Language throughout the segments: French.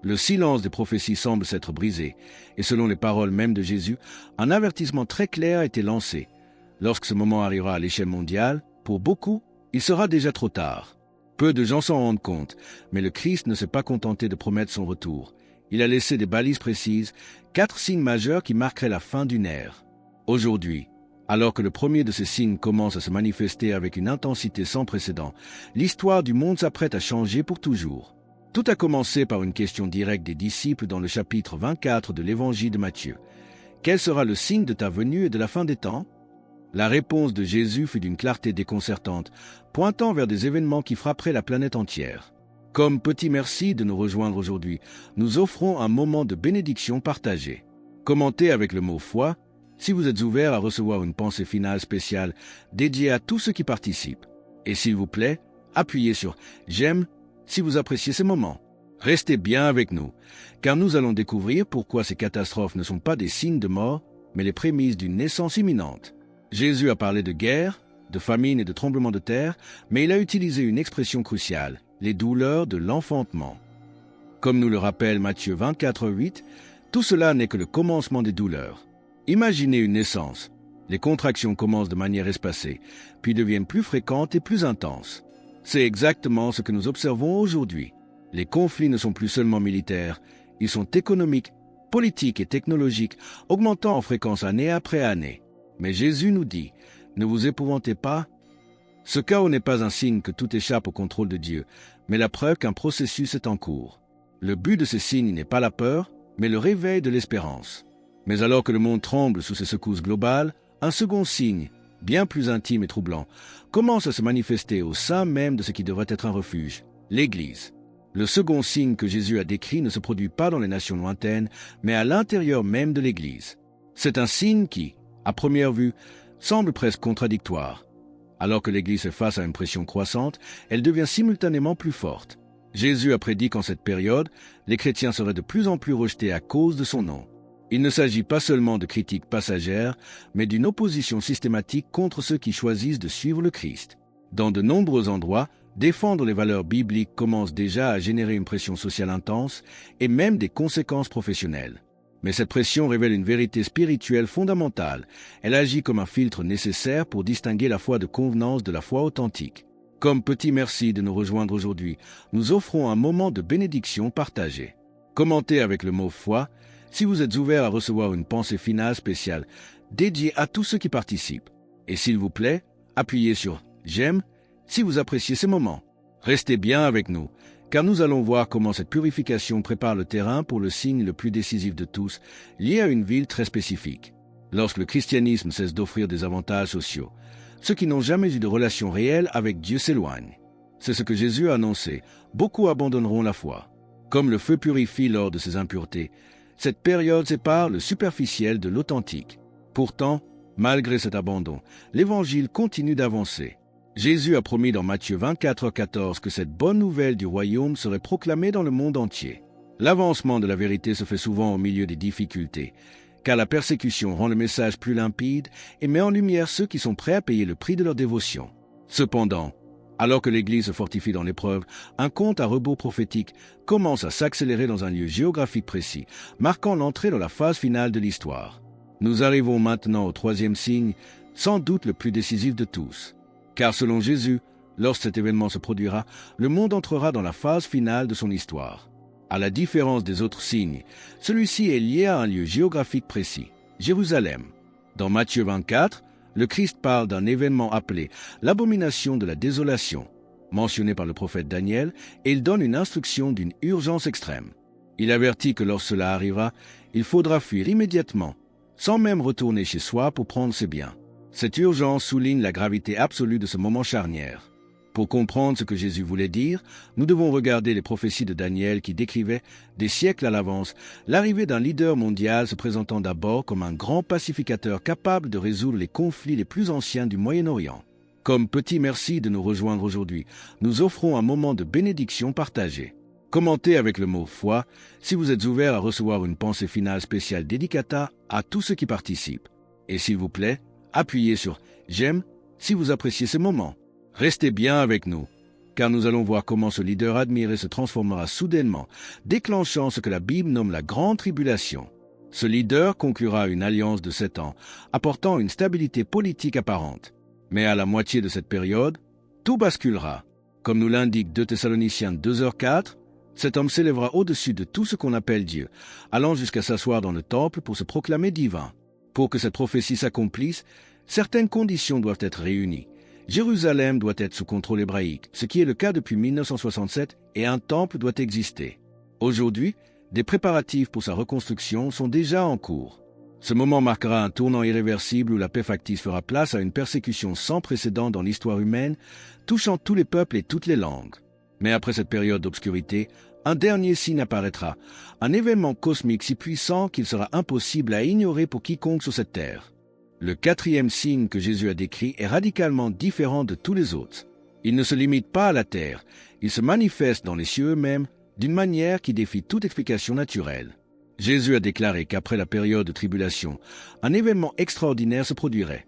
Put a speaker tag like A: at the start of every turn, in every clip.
A: Le silence des prophéties semble s'être brisé, et selon les paroles même de Jésus, un avertissement très clair a été lancé. Lorsque ce moment arrivera à l'échelle mondiale, pour beaucoup, il sera déjà trop tard. Peu de gens s'en rendent compte, mais le Christ ne s'est pas contenté de promettre son retour. Il a laissé des balises précises, 4 signes majeurs qui marqueraient la fin d'une ère. Aujourd'hui, alors que le premier de ces signes commence à se manifester avec une intensité sans précédent, l'histoire du monde s'apprête à changer pour toujours. Tout a commencé par une question directe des disciples dans le chapitre 24 de l'Évangile de Matthieu. Quel sera le signe de ta venue et de la fin des temps ? La réponse de Jésus fut d'une clarté déconcertante, pointant vers des événements qui frapperaient la planète entière. Comme petit merci de nous rejoindre aujourd'hui, nous offrons un moment de bénédiction partagée. Commentez avec le mot « foi » si vous êtes ouvert à recevoir une pensée finale spéciale dédiée à tous ceux qui participent. Et s'il vous plaît, appuyez sur « j'aime » si vous appréciez ces moments. Restez bien avec nous, car nous allons découvrir pourquoi ces catastrophes ne sont pas des signes de mort, mais les prémices d'une naissance imminente. Jésus a parlé de guerre, de famine et de tremblement de terre, mais il a utilisé une expression cruciale, les douleurs de l'enfantement. Comme nous le rappelle Matthieu 24:8, tout cela n'est que le commencement des douleurs. Imaginez une naissance. Les contractions commencent de manière espacée, puis deviennent plus fréquentes et plus intenses. C'est exactement ce que nous observons aujourd'hui. Les conflits ne sont plus seulement militaires, ils sont économiques, politiques et technologiques, augmentant en fréquence année après année. Mais Jésus nous dit, ne vous épouvantez pas. Ce chaos n'est pas un signe que tout échappe au contrôle de Dieu, mais la preuve qu'un processus est en cours. Le but de ces signes n'est pas la peur, mais le réveil de l'espérance. Mais alors que le monde tremble sous ces secousses globales, un second signe, bien plus intime et troublant, commence à se manifester au sein même de ce qui devrait être un refuge, l'Église. Le second signe que Jésus a décrit ne se produit pas dans les nations lointaines, mais à l'intérieur même de l'Église. C'est un signe qui, à première vue, semble presque contradictoire. Alors que l'Église fait face à une pression croissante, elle devient simultanément plus forte. Jésus a prédit qu'en cette période, les chrétiens seraient de plus en plus rejetés à cause de son nom. Il ne s'agit pas seulement de critiques passagères, mais d'une opposition systématique contre ceux qui choisissent de suivre le Christ. Dans de nombreux endroits, défendre les valeurs bibliques commence déjà à générer une pression sociale intense et même des conséquences professionnelles. Mais cette pression révèle une vérité spirituelle fondamentale. Elle agit comme un filtre nécessaire pour distinguer la foi de convenance de la foi authentique. Comme petit merci de nous rejoindre aujourd'hui, nous offrons un moment de bénédiction partagée. Commentez avec le mot « foi » si vous êtes ouvert à recevoir une pensée finale spéciale dédiée à tous ceux qui participent. Et s'il vous plaît, appuyez sur « j'aime » si vous appréciez ces moments. Restez bien avec nous, car nous allons voir comment cette purification prépare le terrain pour le signe le plus décisif de tous, lié à une ville très spécifique. Lorsque le christianisme cesse d'offrir des avantages sociaux, ceux qui n'ont jamais eu de relation réelle avec Dieu s'éloignent. C'est ce que Jésus a annoncé, beaucoup abandonneront la foi. Comme le feu purifie lors de ses impuretés, cette période sépare le superficiel de l'authentique. Pourtant, malgré cet abandon, l'Évangile continue d'avancer. Jésus a promis dans Matthieu 24:14 que cette bonne nouvelle du royaume serait proclamée dans le monde entier. L'avancement de la vérité se fait souvent au milieu des difficultés, car la persécution rend le message plus limpide et met en lumière ceux qui sont prêts à payer le prix de leur dévotion. Cependant, alors que l'Église se fortifie dans l'épreuve, un compte à rebours prophétique commence à s'accélérer dans un lieu géographique précis, marquant l'entrée dans la phase finale de l'histoire. Nous arrivons maintenant au troisième signe, sans doute le plus décisif de tous. Car selon Jésus, lorsque cet événement se produira, le monde entrera dans la phase finale de son histoire. À la différence des autres signes, celui-ci est lié à un lieu géographique précis, Jérusalem. Dans Matthieu 24, le Christ parle d'un événement appelé l'abomination de la désolation, mentionné par le prophète Daniel, et il donne une instruction d'une urgence extrême. Il avertit que lorsque cela arrivera, il faudra fuir immédiatement, sans même retourner chez soi pour prendre ses biens. Cette urgence souligne la gravité absolue de ce moment charnière. Pour comprendre ce que Jésus voulait dire, nous devons regarder les prophéties de Daniel qui décrivaient, des siècles à l'avance, l'arrivée d'un leader mondial se présentant d'abord comme un grand pacificateur capable de résoudre les conflits les plus anciens du Moyen-Orient. Comme petit merci de nous rejoindre aujourd'hui, nous offrons un moment de bénédiction partagée. Commentez avec le mot « foi » si vous êtes ouvert à recevoir une pensée finale spéciale dédicata à tous ceux qui participent. Et s'il vous plaît, appuyez sur « j'aime » si vous appréciez ces moments. Restez bien avec nous, car nous allons voir comment ce leader admiré se transformera soudainement, déclenchant ce que la Bible nomme la grande tribulation. Ce leader conclura une alliance de 7 ans, apportant une stabilité politique apparente. Mais à la moitié de cette période, tout basculera. Comme nous l'indique 2 Thessaloniciens 2h4, cet homme s'élèvera au-dessus de tout ce qu'on appelle Dieu, allant jusqu'à s'asseoir dans le temple pour se proclamer divin. Pour que cette prophétie s'accomplisse, certaines conditions doivent être réunies. Jérusalem doit être sous contrôle hébraïque, ce qui est le cas depuis 1967, et un temple doit exister. Aujourd'hui, des préparatifs pour sa reconstruction sont déjà en cours. Ce moment marquera un tournant irréversible où la paix factice fera place à une persécution sans précédent dans l'histoire humaine, touchant tous les peuples et toutes les langues. Mais après cette période d'obscurité, un dernier signe apparaîtra, un événement cosmique si puissant qu'il sera impossible à ignorer pour quiconque sur cette terre. Le 4e signe que Jésus a décrit est radicalement différent de tous les autres. Il ne se limite pas à la terre, il se manifeste dans les cieux eux-mêmes d'une manière qui défie toute explication naturelle. Jésus a déclaré qu'après la période de tribulation, un événement extraordinaire se produirait.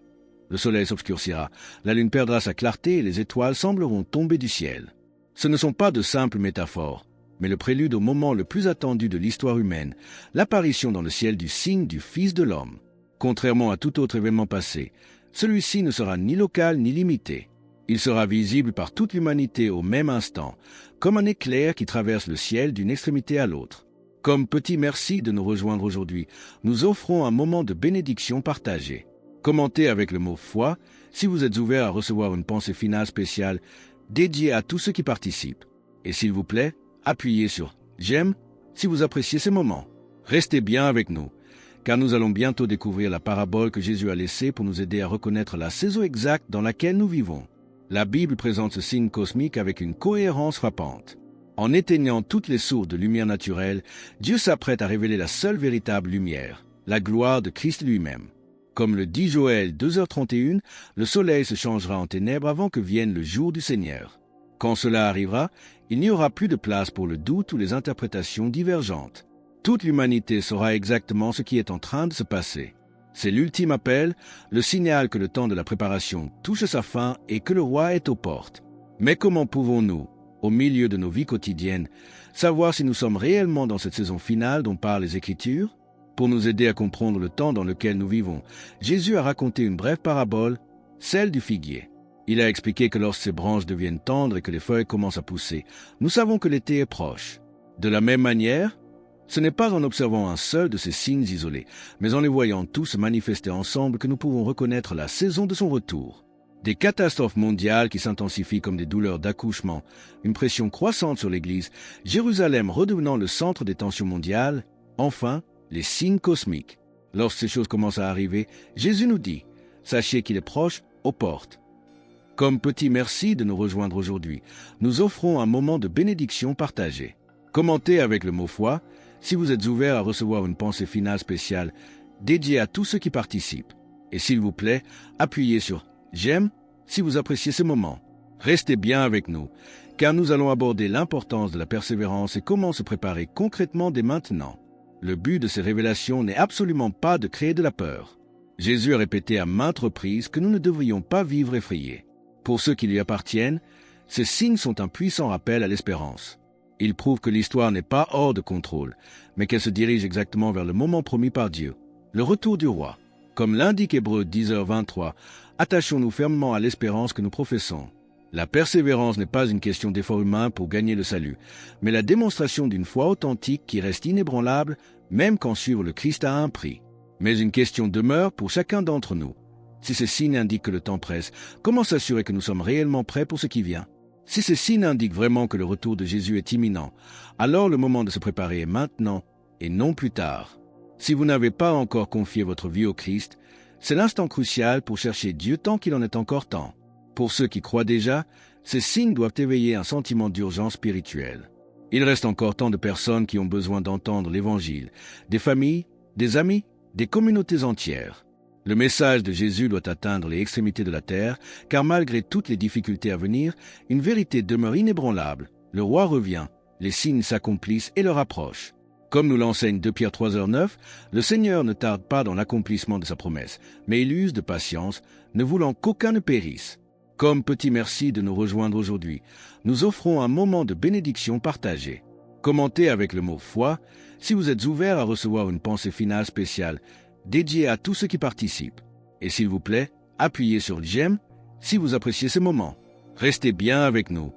A: Le soleil s'obscurcira, la lune perdra sa clarté et les étoiles sembleront tomber du ciel. Ce ne sont pas de simples métaphores, mais le prélude au moment le plus attendu de l'histoire humaine, l'apparition dans le ciel du signe du Fils de l'homme. Contrairement à tout autre événement passé, celui-ci ne sera ni local ni limité. Il sera visible par toute l'humanité au même instant, comme un éclair qui traverse le ciel d'une extrémité à l'autre. Comme petit merci de nous rejoindre aujourd'hui, nous offrons un moment de bénédiction partagée. Commentez avec le mot « foi » si vous êtes ouvert à recevoir une pensée finale spéciale dédiée à tous ceux qui participent. Et s'il vous plaît, appuyez sur « j'aime » si vous appréciez ces moments. Restez bien avec nous, car nous allons bientôt découvrir la parabole que Jésus a laissée pour nous aider à reconnaître la saison exacte dans laquelle nous vivons. La Bible présente ce signe cosmique avec une cohérence frappante. En éteignant toutes les sources de lumière naturelle, Dieu s'apprête à révéler la seule véritable lumière, la gloire de Christ lui-même. Comme le dit Joël 2h31, le soleil se changera en ténèbres avant que vienne le jour du Seigneur. Quand cela arrivera, il n'y aura plus de place pour le doute ou les interprétations divergentes. Toute l'humanité saura exactement ce qui est en train de se passer. C'est l'ultime appel, le signal que le temps de la préparation touche à sa fin et que le roi est aux portes. Mais comment pouvons-nous, au milieu de nos vies quotidiennes, savoir si nous sommes réellement dans cette saison finale dont parlent les Écritures? Pour nous aider à comprendre le temps dans lequel nous vivons, Jésus a raconté une brève parabole, celle du figuier. Il a expliqué que lorsque ses branches deviennent tendres et que les feuilles commencent à pousser, nous savons que l'été est proche. De la même manière, ce n'est pas en observant un seul de ces signes isolés, mais en les voyant tous se manifester ensemble que nous pouvons reconnaître la saison de son retour. Des catastrophes mondiales qui s'intensifient comme des douleurs d'accouchement, une pression croissante sur l'Église, Jérusalem redevenant le centre des tensions mondiales, enfin, les signes cosmiques. Lorsque ces choses commencent à arriver, Jésus nous dit « Sachez qu'il est proche, aux portes ». Comme petit merci de nous rejoindre aujourd'hui, nous offrons un moment de bénédiction partagée. Commentez avec le mot « foi » si vous êtes ouvert à recevoir une pensée finale spéciale dédiée à tous ceux qui participent. Et s'il vous plaît, appuyez sur « j'aime » si vous appréciez ce moment. Restez bien avec nous, car nous allons aborder l'importance de la persévérance et comment se préparer concrètement dès maintenant. Le but de ces révélations n'est absolument pas de créer de la peur. Jésus a répété à maintes reprises que nous ne devrions pas vivre effrayés. Pour ceux qui lui appartiennent, ces signes sont un puissant rappel à l'espérance. Ils prouvent que l'histoire n'est pas hors de contrôle, mais qu'elle se dirige exactement vers le moment promis par Dieu, le retour du roi. Comme l'indique Hébreux 10h23, attachons-nous fermement à l'espérance que nous professons. La persévérance n'est pas une question d'effort humain pour gagner le salut, mais la démonstration d'une foi authentique qui reste inébranlable, même quand suivre le Christ a un prix. Mais une question demeure pour chacun d'entre nous. Si ces signes indiquent que le temps presse, comment s'assurer que nous sommes réellement prêts pour ce qui vient? Si ces signes indiquent vraiment que le retour de Jésus est imminent, alors le moment de se préparer est maintenant et non plus tard. Si vous n'avez pas encore confié votre vie au Christ, c'est l'instant crucial pour chercher Dieu tant qu'il en est encore temps. Pour ceux qui croient déjà, ces signes doivent éveiller un sentiment d'urgence spirituelle. Il reste encore tant de personnes qui ont besoin d'entendre l'Évangile, des familles, des amis, des communautés entières. Le message de Jésus doit atteindre les extrémités de la terre, car malgré toutes les difficultés à venir, une vérité demeure inébranlable. Le roi revient, les signes s'accomplissent et le rapprochent. Comme nous l'enseigne 2 Pierre 3h9, le Seigneur ne tarde pas dans l'accomplissement de sa promesse, mais il use de patience, ne voulant qu'aucun ne périsse. Comme petit merci de nous rejoindre aujourd'hui, nous offrons un moment de bénédiction partagée. Commentez avec le mot foi si vous êtes ouvert à recevoir une pensée finale spéciale dédiée à tous ceux qui participent. Et s'il vous plaît, appuyez sur j'aime si vous appréciez ce moment. Restez bien avec nous,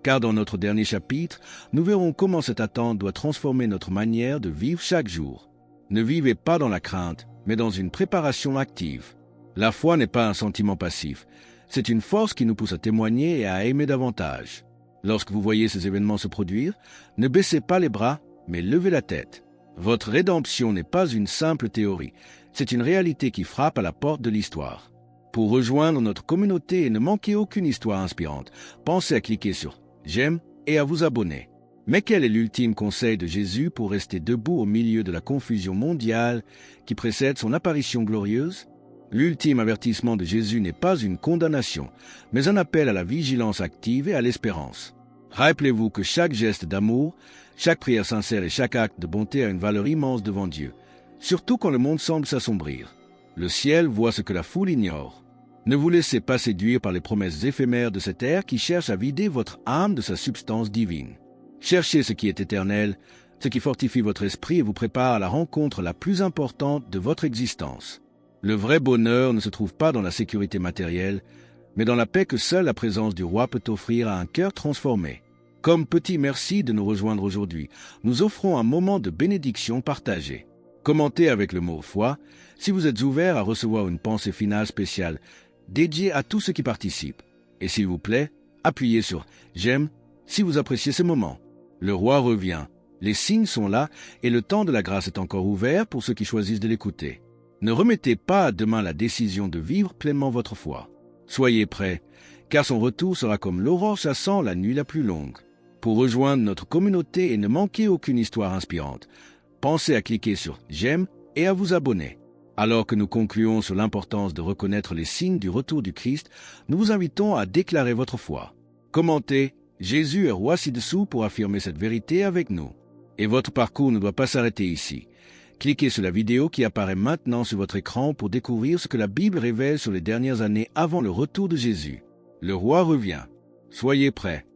A: car dans notre dernier chapitre, nous verrons comment cette attente doit transformer notre manière de vivre chaque jour. Ne vivez pas dans la crainte, mais dans une préparation active. La foi n'est pas un sentiment passif, c'est une force qui nous pousse à témoigner et à aimer davantage. Lorsque vous voyez ces événements se produire, ne baissez pas les bras, mais levez la tête. Votre rédemption n'est pas une simple théorie, c'est une réalité qui frappe à la porte de l'histoire. Pour rejoindre notre communauté et ne manquer aucune histoire inspirante, pensez à cliquer sur « J'aime » et à vous abonner. Mais quel est l'ultime conseil de Jésus pour rester debout au milieu de la confusion mondiale qui précède son apparition glorieuse? L'ultime avertissement de Jésus n'est pas une condamnation, mais un appel à la vigilance active et à l'espérance. Rappelez-vous que chaque geste d'amour, chaque prière sincère et chaque acte de bonté a une valeur immense devant Dieu, surtout quand le monde semble s'assombrir. Le ciel voit ce que la foule ignore. Ne vous laissez pas séduire par les promesses éphémères de cette ère qui cherche à vider votre âme de sa substance divine. Cherchez ce qui est éternel, ce qui fortifie votre esprit et vous prépare à la rencontre la plus importante de votre existence. Le vrai bonheur ne se trouve pas dans la sécurité matérielle, mais dans la paix que seule la présence du roi peut offrir à un cœur transformé. Comme petit merci de nous rejoindre aujourd'hui, nous offrons un moment de bénédiction partagée. Commentez avec le mot foi si vous êtes ouvert à recevoir une pensée finale spéciale dédiée à tous ceux qui participent. Et s'il vous plaît, appuyez sur j'aime si vous appréciez ce moment. Le roi revient, les signes sont là et le temps de la grâce est encore ouvert pour ceux qui choisissent de l'écouter. Ne remettez pas à demain la décision de vivre pleinement votre foi. Soyez prêts, car son retour sera comme l'aurore chassant la nuit la plus longue. Pour rejoindre notre communauté et ne manquer aucune histoire inspirante, pensez à cliquer sur « J'aime » et à vous abonner. Alors que nous concluons sur l'importance de reconnaître les signes du retour du Christ, nous vous invitons à déclarer votre foi. Commentez « Jésus est roi ci-dessous » pour affirmer cette vérité avec nous. Et votre parcours ne doit pas s'arrêter ici. Cliquez sur la vidéo qui apparaît maintenant sur votre écran pour découvrir ce que la Bible révèle sur les dernières années avant le retour de Jésus. Le roi revient. Soyez prêts.